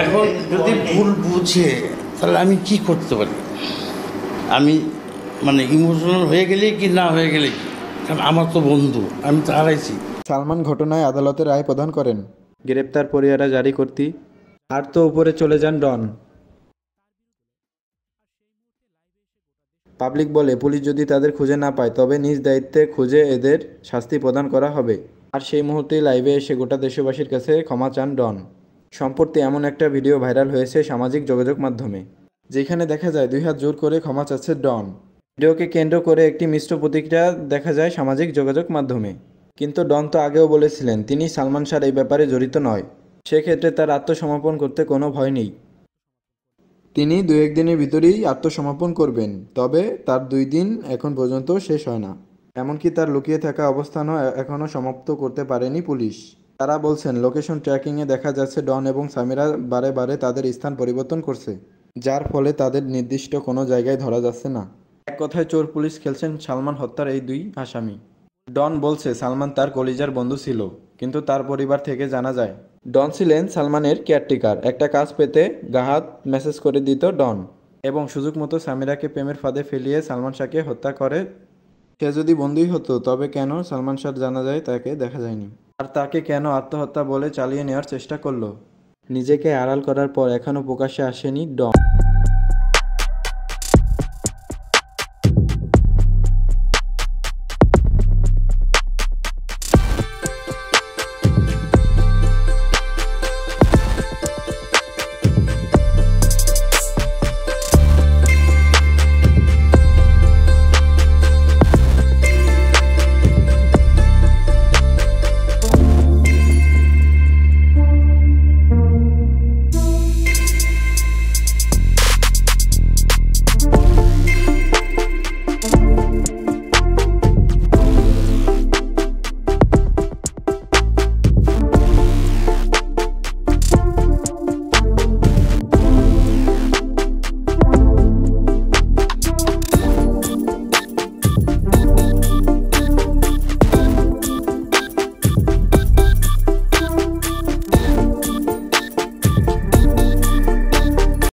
এখন যদি ভুল বুঝে তাহলে আমি কি করতে পারি? আমি মানে ইমোশনাল হয়ে গেলে কি না হয়ে গেলে কি? কারণ আমার তো বন্ধু, আমি তো হারাইছি। সালমান ঘটনায় আদালতে রায় প্রদান করেন গ্রেপ্তার পরিয়ারা জারি করতি। আর তো উপরে চলে যান ডন। পাবলিক বলে পুলিশ যদি তাদের খুঁজে না পায় তবে নিজ দায়িত্বে খুঁজে এদের শাস্তি প্রদান করা হবে। আর সেই মুহূর্তেই লাইভে এসে গোটা দেশবাসীর কাছে ক্ষমা চান ডন। সম্প্রতি এমন একটা ভিডিও ভাইরাল হয়েছে সামাজিক যোগাযোগ মাধ্যমে, যেখানে দেখা যায় 2 হাত জোর করে ক্ষমা চাচ্ছে ডন। ভিডিওকে কেন্দ্র করে একটি মিশ্র প্রতিক্রিয়া দেখা যায় সামাজিক যোগাযোগ মাধ্যমে। কিন্তু ডন তো আগেও বলেছিলেন তিনি সালমান শাহর এই ব্যাপারে জড়িত নয়, সেক্ষেত্রে তার আত্মসমর্পণ করতে কোনো ভয় নেই। তিনি 2-1 দিনের ভিতরেই আত্মসমর্পণ করবেন, তবে তার 2 দিন এখন পর্যন্ত শেষ হয় না। এমনকি তার লুকিয়ে থাকা অবস্থানও এখনও সমাপ্ত করতে পারেনি পুলিশ। তারা বলছেন লোকেশন ট্র্যাকিংয়ে দেখা যাচ্ছে ডন এবং সামিরা বারে বারে তাদের স্থান পরিবর্তন করছে, যার ফলে তাদের নির্দিষ্ট কোনো জায়গায় ধরা যাচ্ছে না। এক কথায় চোর পুলিশ খেলছেন সালমান হত্যার এই 2 আসামি। ডন বলছে সালমান তার কলিজার বন্ধু ছিল, কিন্তু তার পরিবার থেকে জানা যায় ডন ছিলেন সালমানের কেয়ারটেকার। একটা কাজ পেতে গাহাত মেসেজ করে দিত ডন, এবং সুযোগ মতো সামিরাকে প্রেমের ফাঁদে ফেলিয়ে সালমান শাহকে হত্যা করে। সে যদি বন্ধুই হতো তবে কেন সালমান শাহ জানা যায় তাকে দেখা যায়নি, আর তাকে কেন আত্মহত্যা বলে চালিয়ে নেওয়ার চেষ্টা করলো? নিজেকে আড়াল করার পর এখনও প্রকাশ্যে আসেনি ডন।